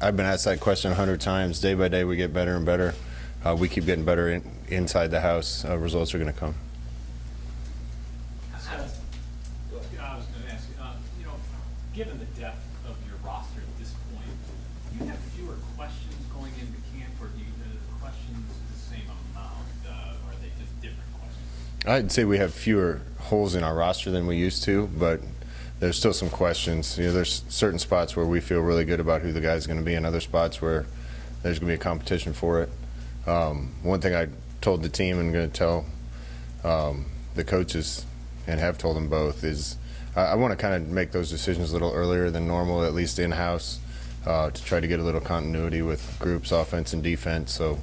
I've been asked that question 100 times. Day by day, we get better and better. We keep getting better inside the house. Results are going to come. I was going to ask you, given the depth of your roster at this point, do you have fewer questions going into camp, or do the questions the same amount? Or are they just different questions? I'd say we have fewer holes in our roster than we used to, but there's still some questions. There's certain spots where we feel really good about who the guy's going to be, and other spots where there's going to be a competition for it. One thing I told the team and going to tell the coaches, and have told them both, is I want to kind of make those decisions a little earlier than normal, at least in-house, to try to get a little continuity with groups, offense and defense. So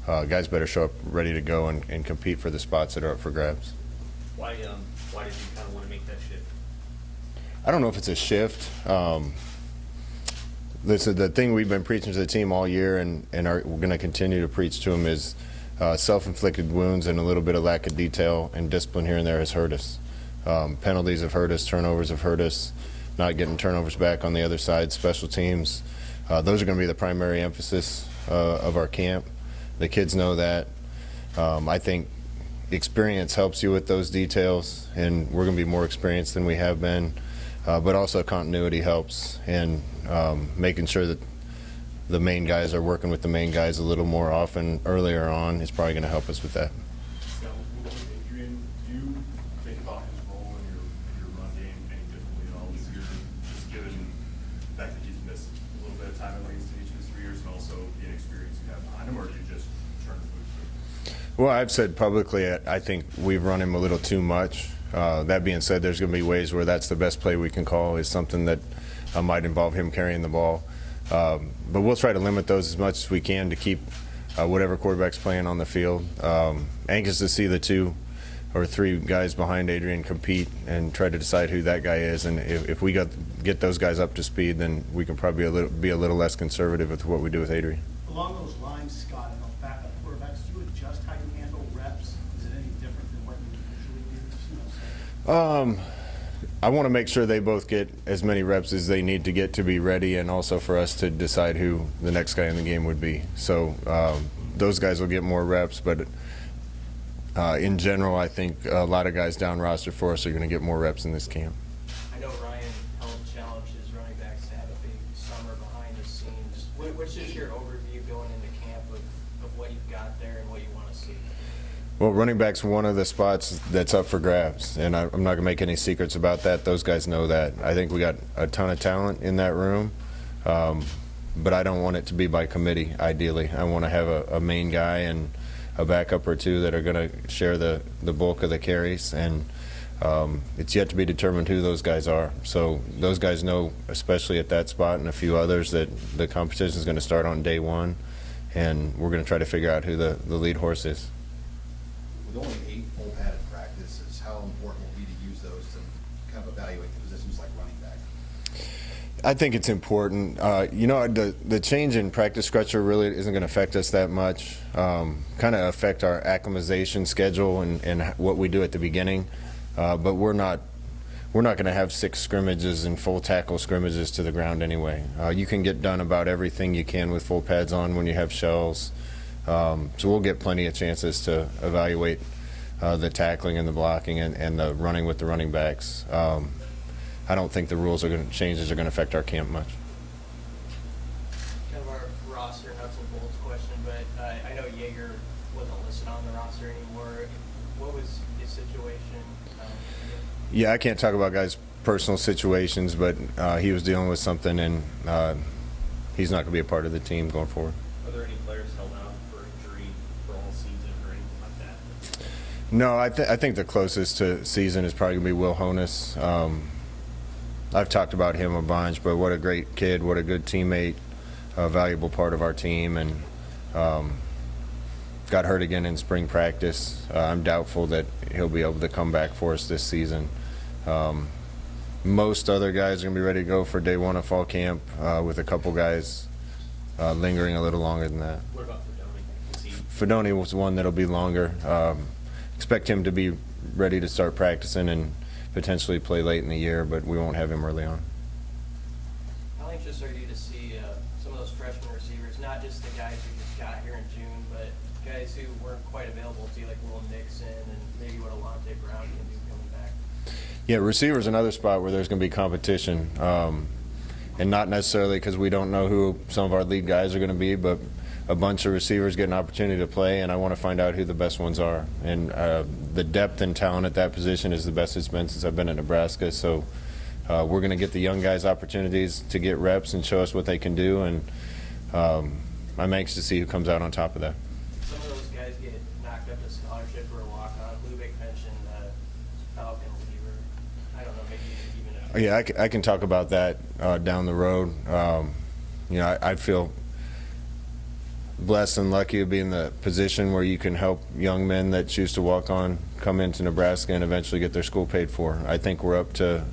guys better show up ready to go and compete for the spots that are up for grabs. Why did you kind of want to make that shift? I don't know if it's a shift. The thing we've been preaching to the team all year, and we're going to continue to preach to them, is self-inflicted wounds and a little bit of lack of detail and discipline here and there has hurt us. Penalties have hurt us, turnovers have hurt us, not getting turnovers back on the other side, special teams. Those are going to be the primary emphasis of our camp. The kids know that. I think experience helps you with those details, and we're going to be more experienced than we have been. But also continuity helps, and making sure that the main guys are working with the main guys a little more often earlier on is probably going to help us with that. Now, Adrian, do you think about his role in your run game any differently at all this year, just given the fact that he's missed a little bit of time at least in each of his 3 years, and also the inexperience you have behind him, or do you just turn the moves to him? Well, I've said publicly I think we've run him a little too much. That being said, there's going to be ways where that's the best play we can call, is something that might involve him carrying the ball. But we'll try to limit those as much as we can to keep whatever quarterback's playing on the field. Anxious to see the 2 or 3 guys behind Adrian compete and try to decide who that guy is. And if we get those guys up to speed, then we can probably be a little less conservative with what we do with Adrian. Along those lines, Scott, and backup quarterbacks, do you adjust how you handle reps? Is it any different than what you usually do? I want to make sure they both get as many reps as they need to get to be ready, and also for us to decide who the next guy in the game would be. So those guys will get more reps, but in general, I think a lot of guys down roster for us are going to get more reps in this camp. I know Ryan helped challenge his running backs to have a big summer behind the scenes. What's just your overview going into camp of what you've got there and what you want to see? Well, running back's one of the spots that's up for grabs, and I'm not going to make any secrets about that. Those guys know that. I think we got a ton of talent in that room, but I don't want it to be by committee, ideally. I want to have a main guy and a backup or 2 that are going to share the bulk of the carries, and it's yet to be determined who those guys are. So those guys know, especially at that spot and a few others, that the competition is going to start on day 1, and we're going to try to figure out who the lead horse is. With only 8 full padded practices, how important will it be to use those to kind of evaluate the positions like running back? I think it's important. The change in practice structure really isn't going to affect us that much. Kind of affect our acclimatization schedule and what we do at the beginning. But we're not going to have 6 scrimmages and full tackle scrimmages to the ground anyway. You can get done about everything you can with full pads on when you have shells. So we'll get plenty of chances to evaluate the tackling and the blocking and the running with the running backs. I don't think the rules changes are going to affect our camp much. Kind of our roster nuts and bolts question, but I know Yeager wasn't listed on the roster anymore. What was his situation? Yeah, I can't talk about guys' personal situations, but he was dealing with something, and he's not going to be a part of the team going forward. Are there any players held out for injury for all season or anything like that? No, I think the closest to season is probably going to be Will Honus. I've talked about him a bunch, but what a great kid, what a good teammate, a valuable part of our team, and got hurt again in spring practice. I'm doubtful that he'll be able to come back for us this season. Most other guys are going to be ready to go for day 1 of fall camp, with a couple guys lingering a little longer than that. What about Fedoni? Fedoni was one that'll be longer. Expect him to be ready to start practicing and potentially play late in the year, but we won't have him early on. How anxious are you to see some of those freshman receivers, not just the guys who just got here in June, but guys who weren't quite available to you, like Will Nixon and maybe what Alante Brown can do coming back? Yeah, receiver's another spot where there's going to be competition, and not necessarily because we don't know who some of our lead guys are going to be, but a bunch of receivers get an opportunity to play, and I want to find out who the best ones are. And the depth and talent at that position is the best it's been since I've been at Nebraska. So we're going to get the young guys opportunities to get reps and show us what they can do, and I'm anxious to see who comes out on top of that. Some of those guys get knocked up to scholarship or a walk-on. Lubick mentioned Falcon Weaver. I don't know, maybe even Yeah, I can talk about that down the road. I feel blessed and lucky to be in the position where you can help young men that choose to walk on come into Nebraska and eventually get their school paid for. I think we're up to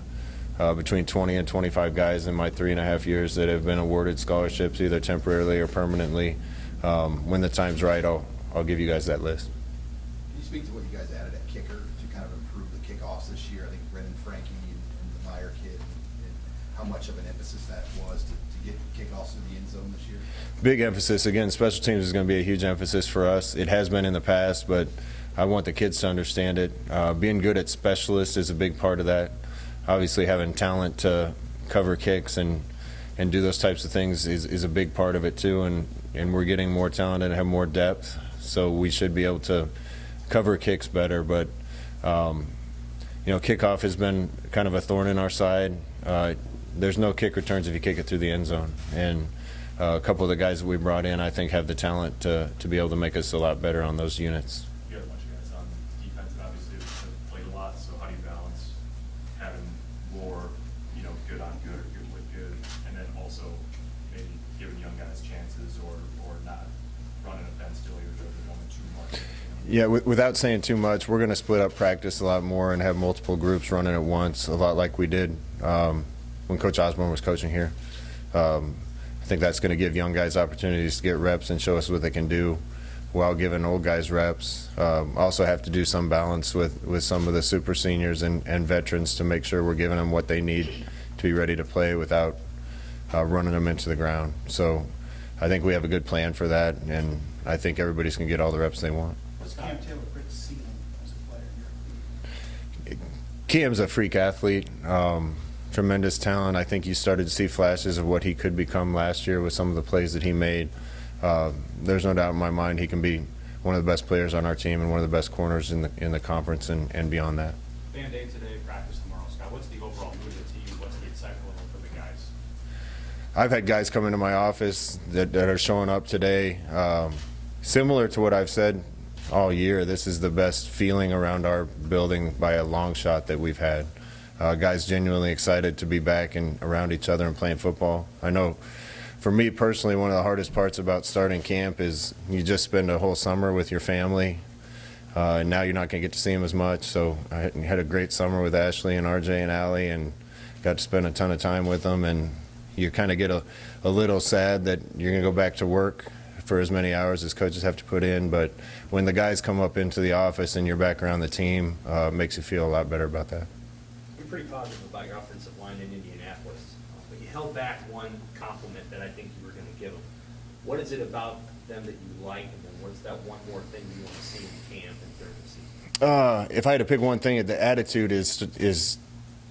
between 20 and 25 guys in my 3.5 years that have been awarded scholarships, either temporarily or permanently. When the time's right, I'll give you guys that list. Can you speak to what you guys added at kicker to kind of improve the kickoffs this year? I think Brendan Frankie and the Meyer kid, and how much of an emphasis that was to get kickoffs to the end zone this year? Big emphasis. Again, special teams is going to be a huge emphasis for us. It has been in the past, but I want the kids to understand it. Being good at specialists is a big part of that. Obviously, having talent to cover kicks and do those types of things is a big part of it too. And we're getting more talented and have more depth, so we should be able to cover kicks better. But kickoff has been kind of a thorn in our side. There's no kick returns if you kick it through the end zone, and a couple of the guys that we brought in, I think, have the talent to be able to make us a lot better on those units. You have a bunch of guys on defense that obviously have played a lot, so how do you balance having more, good on good or good with good, and then also maybe giving young guys chances or not running a Ben Stilley or Joe Bowman too much? Yeah, without saying too much, we're going to split up practice a lot more and have multiple groups running at once, a lot like we did when Coach Osborne was coaching here. I think that's going to give young guys opportunities to get reps and show us what they can do while giving old guys reps. Also have to do some balance with some of the super seniors and veterans to make sure we're giving them what they need to be ready to play without running them into the ground. So I think we have a good plan for that, and I think everybody's going to get all the reps they want. What's Cam Taylor Britt's ceiling as a player here? Cam's a freak athlete. Tremendous talent. I think you started to see flashes of what he could become last year with some of the plays that he made. There's no doubt in my mind he can be one of the best players on our team and one of the best corners in the conference and beyond that. Band-Aid today, practice tomorrow. Scott, what's the overall mood of the team? What's the excitement level for the guys? I've had guys come into my office that are showing up today. Similar to what I've said all year, this is the best feeling around our building by a long shot that we've had. Guys genuinely excited to be back and around each other and playing football. I know for me personally, one of the hardest parts about starting camp is you just spend a whole summer with your family, and now you're not going to get to see them as much. So I had a great summer with Ashley and RJ and Allie and got to spend a ton of time with them, and you kind of get a little sad that you're going to go back to work for as many hours as coaches have to put in. But when the guys come up into the office and you're back around the team, it makes you feel a lot better about that. You're pretty positive about your offensive line in Indianapolis, but you held back one compliment that I think you were going to give them. What is it about them that you like, and then what's that one more thing you want to see in camp and during the season? If I had to pick one thing, the attitude is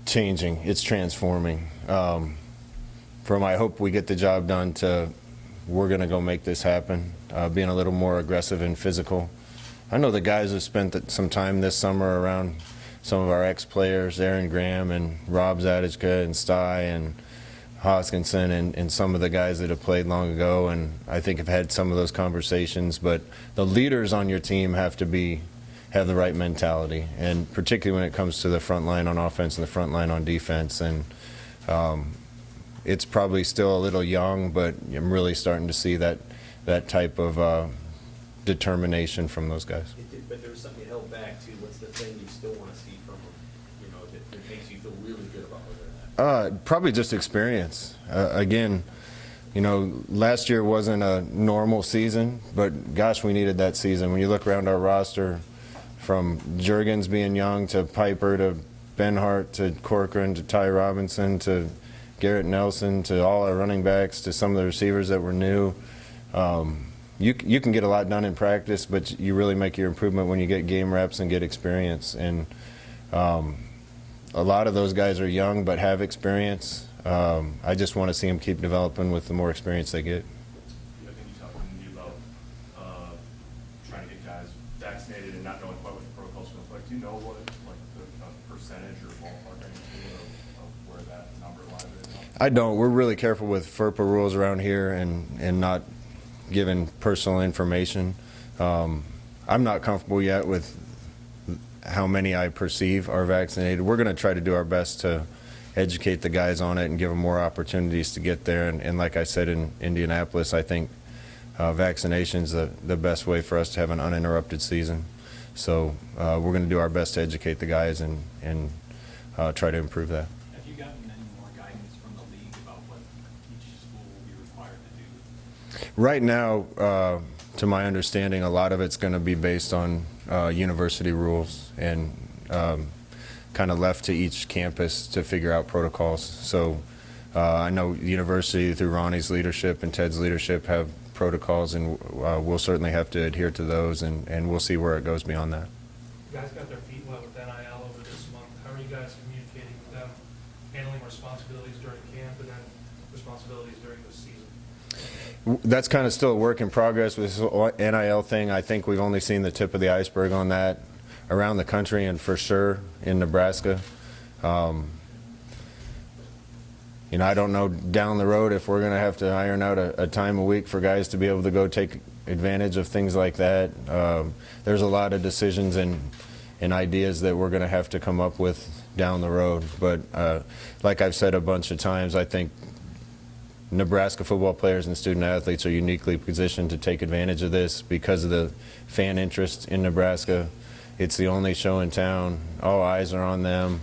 changing. It's transforming. From I hope we get the job done to we're going to go make this happen, being a little more aggressive and physical. I know the guys have spent some time this summer around some of our ex-players, Aaron Graham and Rob Zadishka and Sty and Hoskinson and some of the guys that have played long ago, and I think have had some of those conversations. But the leaders on your team have to have the right mentality, and particularly when it comes to the front line on offense and the front line on defense. And it's probably still a little young, but I'm really starting to see that type of determination from those guys. But there was something you held back too. What's the thing you still want to see from them, that makes you feel really good about where they're at? Probably just experience. Again, last year wasn't a normal season, but gosh, we needed that season. When you look around our roster, from Juergens being young to Piper to Benhart to Corcoran to Ty Robinson to Garrett Nelson, to all our running backs, to some of the receivers that were new. You can get a lot done in practice, but you really make your improvement when you get game reps and get experience. And a lot of those guys are young but have experience. I just want to see them keep developing with the more experience they get. I think you talked to me about trying to get guys vaccinated and not knowing quite what the protocol's going to look like. Do you know what, like, the percentage or ballpark of where that number lies right now? I don't. We're really careful with FERPA rules around here and not giving personal information. I'm not comfortable yet with how many I perceive are vaccinated. We're going to try to do our best to educate the guys on it and give them more opportunities to get there. And like I said in Indianapolis, I think vaccination's the best way for us to have an uninterrupted season. So we're going to do our best to educate the guys and try to improve that. Have you gotten any more guidance from the league about what each school will be required to do? Right now, to my understanding, a lot of it's going to be based on university rules and kind of left to each campus to figure out protocols. So I know the university, through Ronnie's leadership and Ted's leadership, have protocols, and we'll certainly have to adhere to those, and we'll see where it goes beyond that. You guys got their feet wet with NIL over this month. How are you guys communicating with them, handling responsibilities during camp and then responsibilities during the season? That's kind of still a work in progress with this NIL thing. I think we've only seen the tip of the iceberg on that around the country and for sure in Nebraska. You know, I don't know down the road if we're going to have to iron out a time a week for guys to be able to go take advantage of things like that. There's a lot of decisions and ideas that we're going to have to come up with down the road. But like I've said a bunch of times, I think Nebraska football players and student athletes are uniquely positioned to take advantage of this because of the fan interest in Nebraska. It's the only show in town. All eyes are on them.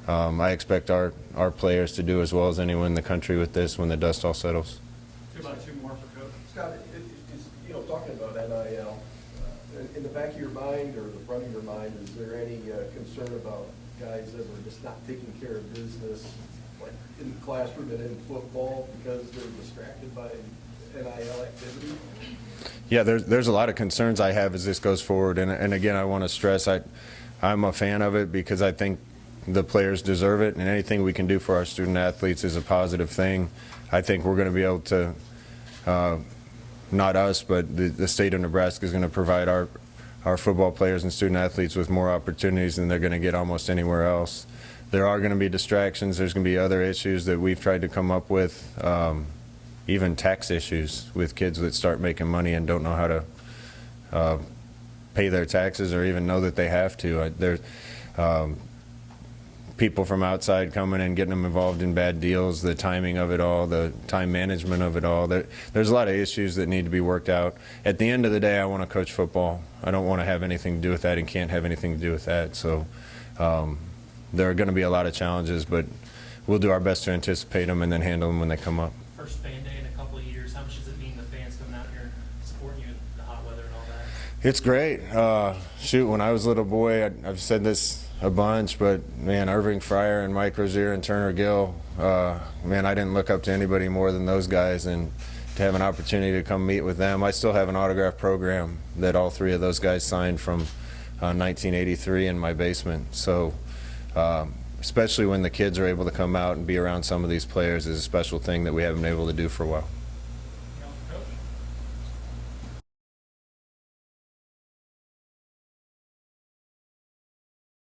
I expect our players to do as well as anyone in the country with this when the dust all settles. About two more for Coach. Scott, you know, talking about NIL, in the back of your mind or the front of your mind, is there any concern about guys that are just not taking care of business, like in the classroom and in football, because they're distracted by NIL activity? Yeah, there's a lot of concerns I have as this goes forward, and again, I want to stress I'm a fan of it because I think the players deserve it, and anything we can do for our student athletes is a positive thing. I think we're going to be able to, not us, but the state of Nebraska is going to provide our football players and student athletes with more opportunities than they're going to get almost anywhere else. There are going to be distractions. There's going to be other issues that we've tried to come up with, even tax issues with kids that start making money and don't know how to pay their taxes or even know that they have to. There's people from outside coming and getting them involved in bad deals, the timing of it all, the time management of it all. There's a lot of issues that need to be worked out. At the end of the day, I want to coach football. I don't want to have anything to do with that and can't have anything to do with that. So there are going to be a lot of challenges, but we'll do our best to anticipate them and then handle them when they come up. First fan day in a couple of years, how much does it mean the fans coming out here supporting you in the hot weather and all that? It's great. Shoot, when I was a little boy, I've said this a bunch, but man, Irving Fryer and Mike Rozier and Turner Gill, man, I didn't look up to anybody more than those guys, and to have an opportunity to come meet with them. I still have an autograph program that all three of those guys signed from 1983 in my basement. So especially when the kids are able to come out and be around some of these players is a special thing that we haven't been able to do for a while.